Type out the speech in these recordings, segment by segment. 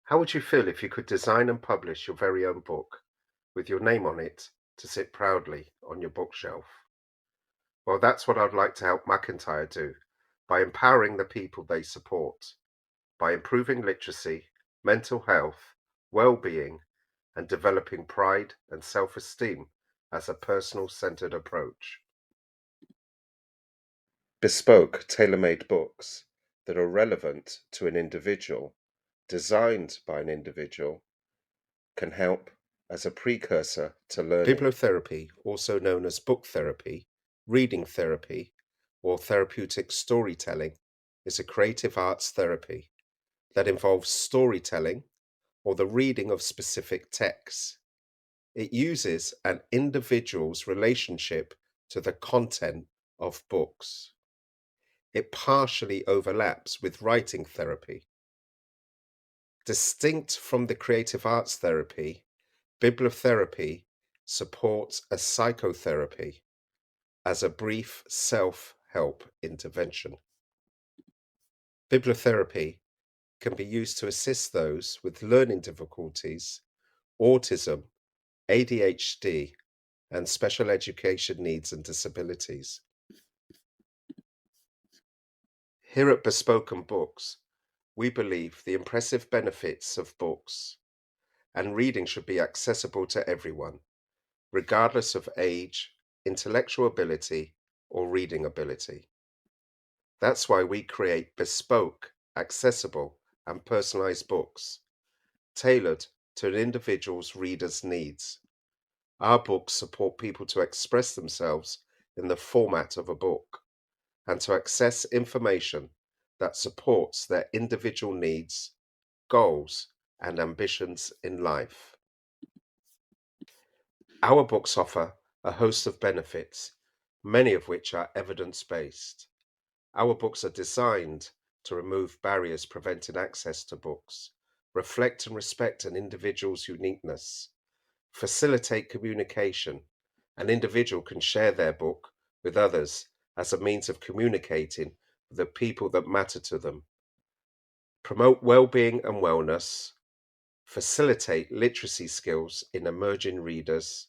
How would you feel if you could design and publish your very own book with your name on it to sit proudly on your bookshelf? Well, that's what I'd like to help McIntyre do by empowering the people they support, by improving literacy, mental health, well-being, and developing pride and self-esteem as a personal-centered approach. Bespoke, tailor-made books that are relevant to an individual, designed by an individual, can help as a precursor to learning. Bibliotherapy, also known as book therapy, reading therapy, or therapeutic storytelling, is a creative arts therapy that involves storytelling or the reading of specific texts. It uses an individual's relationship to the content of books. It partially overlaps with writing therapy. Distinct from the creative arts therapy, bibliotherapy supports a psychotherapy as a brief self-help intervention. Bibliotherapy can be used to assist those with learning difficulties, autism, ADHD, and special education needs and disabilities. Here at Bespoken Books, we believe the impressive benefits of books and reading should be accessible to everyone, regardless of age, intellectual ability, or reading ability. That's why we create bespoke, accessible, and personalized books tailored to an individual's reader's needs. Our books support people to express themselves in the format of a book and to access information that supports their individual needs, goals, and ambitions in life. Our books offer a host of benefits, many of which are evidence-based. Our books are designed to remove barriers preventing access to books, reflect and respect an individual's uniqueness, facilitate communication. An individual can share their book with others as a means of communicating with the people that matter to them, promote well-being and wellness, facilitate literacy skills in emerging readers,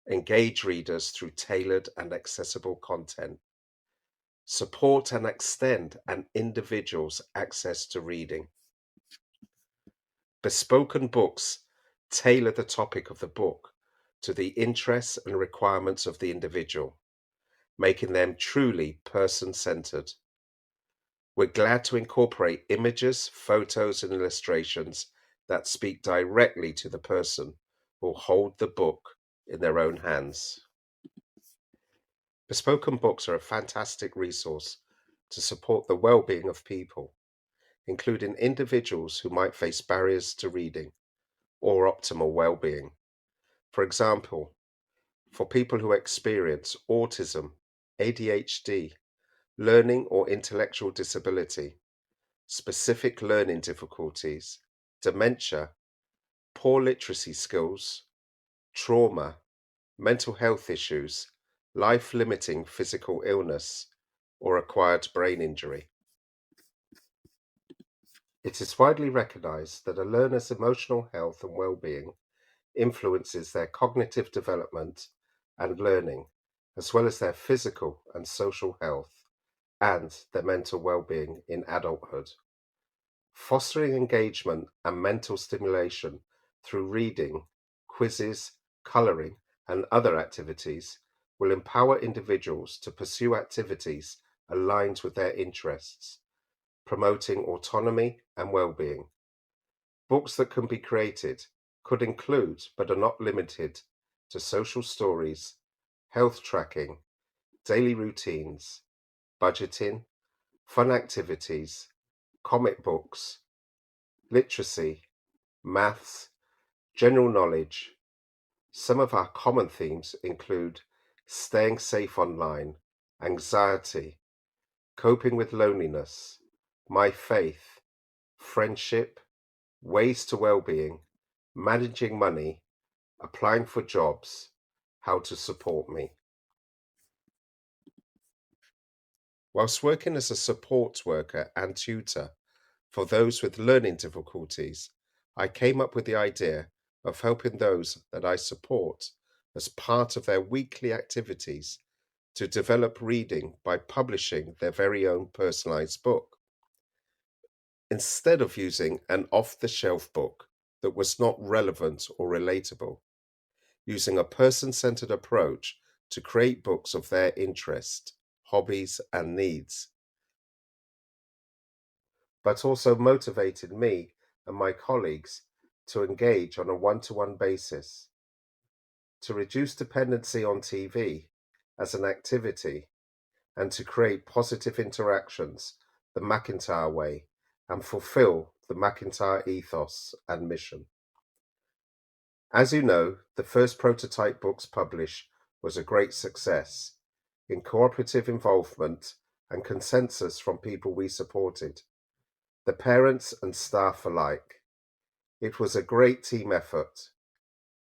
engage readers through tailored and accessible content, support and extend an individual's access to reading. Bespoken books tailor the topic of the book to the interests and requirements of the individual, making them truly person-centered. We're glad to incorporate images, photos, and illustrations that speak directly to the person who will hold the book in their own hands. Bespoken books are a fantastic resource to support the well-being of people, including individuals who might face barriers to reading or optimal well-being. For example, for people who experience autism, ADHD, learning or intellectual disability, specific learning difficulties, dementia, poor literacy skills, trauma, mental health issues, life-limiting physical illness, or acquired brain injury. It is widely recognized that a learner's emotional health and well-being influences their cognitive development and learning, as well as their physical and social health and their mental well-being in adulthood. Fostering engagement and mental stimulation through reading, quizzes, coloring, and other activities will empower individuals to pursue activities aligned with their interests, promoting autonomy and well-being. Books that can be created could include, but are not limited to, social stories, health tracking, daily routines, budgeting, fun activities, comic books, literacy, maths, general knowledge. Some of our common themes include staying safe online, anxiety, coping with loneliness, my faith, friendship, ways to well-being, managing money, applying for jobs, how to support me. Whilst working as a support worker and tutor, For those with learning difficulties, I came up with the idea of helping those that I support as part of their weekly activities to develop reading by publishing their very own personalized book. Instead of using an off the shelf book that was not relevant or relatable, using a person centered approach to create books of their interest, hobbies, and needs, but also motivated me and my colleagues to engage on a one to one basis, to reduce dependency on TV as an activity, and to create positive interactions the McIntyre way and fulfill the McIntyre ethos and mission. As you know, the first prototype books published was a great success in cooperative involvement and consensus from people we supported, the parents and staff alike. It was a great team effort.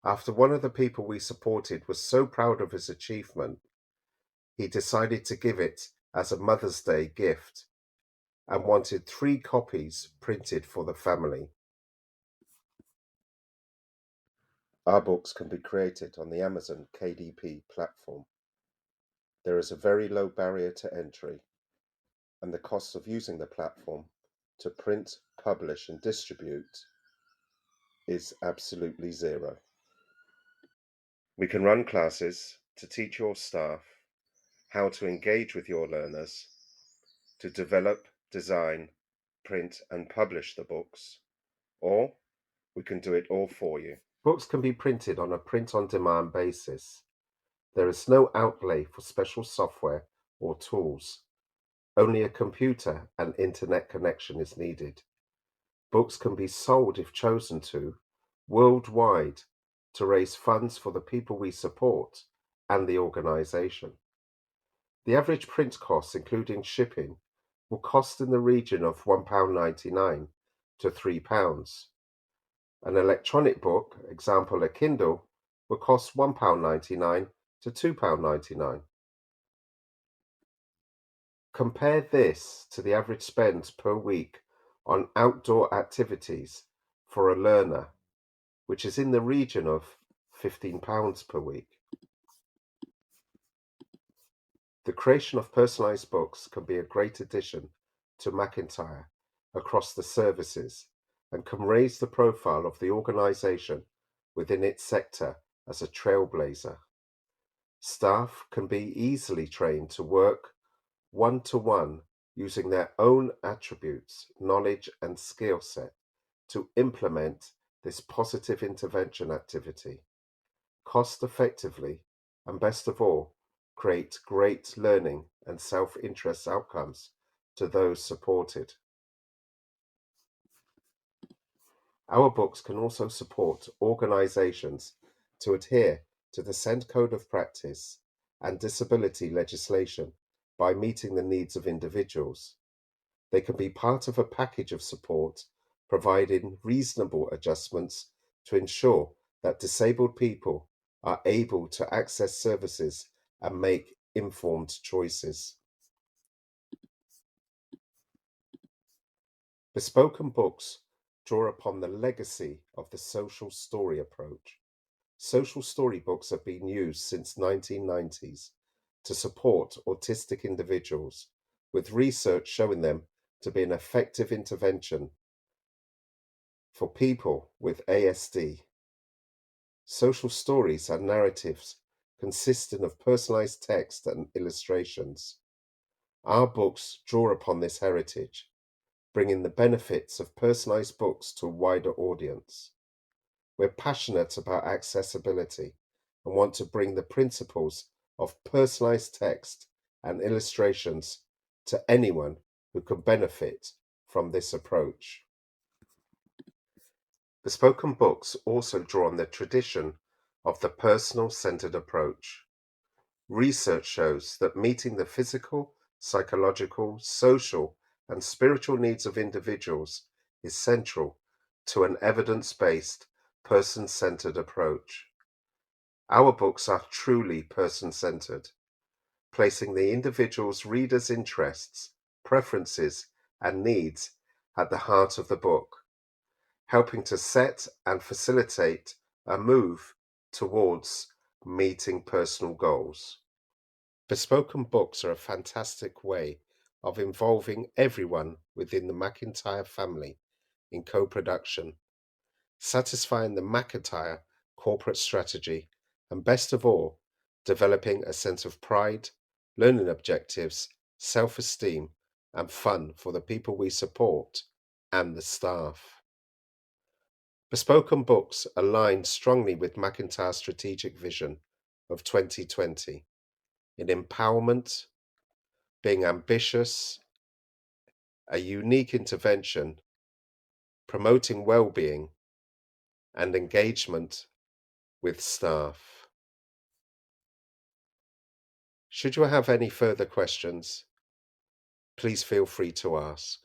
After one of the people we supported was so proud of his achievement, he decided to give it as a Mother's Day gift and wanted 3 copies printed for the family. Our books can be created on the Amazon KDP platform. There is a very low barrier to entry, and the cost of using the platform to print, publish, and distribute is absolutely zero. We can run classes to teach your staff how to engage with your learners, to develop, design, print, and publish the books, or we can do it all for you. Books can be printed on a print on demand basis. There is no outlay for special software or tools. Only a computer and internet connection is needed. Books can be sold, if chosen to, worldwide to raise funds for the people we support and the organization. The average print cost, including shipping, will cost in the region of £1.99 to £3. An electronic book, example a Kindle, will cost £1.99 to £2.99. Compare this to the average spend per week on outdoor activities for a learner, which is in the region of £15 per week. The creation of personalized books can be a great addition to McIntyre across the services and can raise the profile of the organization within its sector as a trailblazer. Staff can be easily trained to work one-to-one using their own attributes, knowledge, and skill set to implement this positive intervention activity cost effectively, and best of all, create great learning and self-interest outcomes to those supported. Our books can also support organizations to adhere to the SEND Code of Practice and disability legislation by meeting the needs of individuals. They can be part of a package of support, providing reasonable adjustments to ensure that disabled people are able to access services and make informed choices. Bespoken books draw upon the legacy of the social story approach. Social story books have been used since 1990s to support autistic individuals, with research showing them to be an effective intervention for people with ASD. Social stories are narratives consisting of personalized text and illustrations. Our books draw upon this heritage, bringing the benefits of personalized books to a wider audience. We're passionate about accessibility and want to bring the principles of personalized text and illustrations to anyone who can benefit from this approach. Bespoken books also draw on the tradition of the personal centered approach. Research shows that meeting the physical, psychological, social, and spiritual needs of individuals is central to an evidence based, person centered approach. Our books are truly person centered, placing the individual's reader's interests, preferences, and needs at the heart of the book, helping to set and facilitate a move towards meeting personal goals. Bespoken books are a fantastic way of involving everyone within the McIntyre family in co-production, satisfying the McIntyre corporate strategy, and best of all, developing a sense of pride, learning objectives, self-esteem, and fun for the people we support and the staff. Bespoken books align strongly with McIntyre's strategic vision of 2020 in empowerment, being ambitious, a unique intervention, promoting well-being, and engagement with staff. Should you have any further questions, please feel free to ask.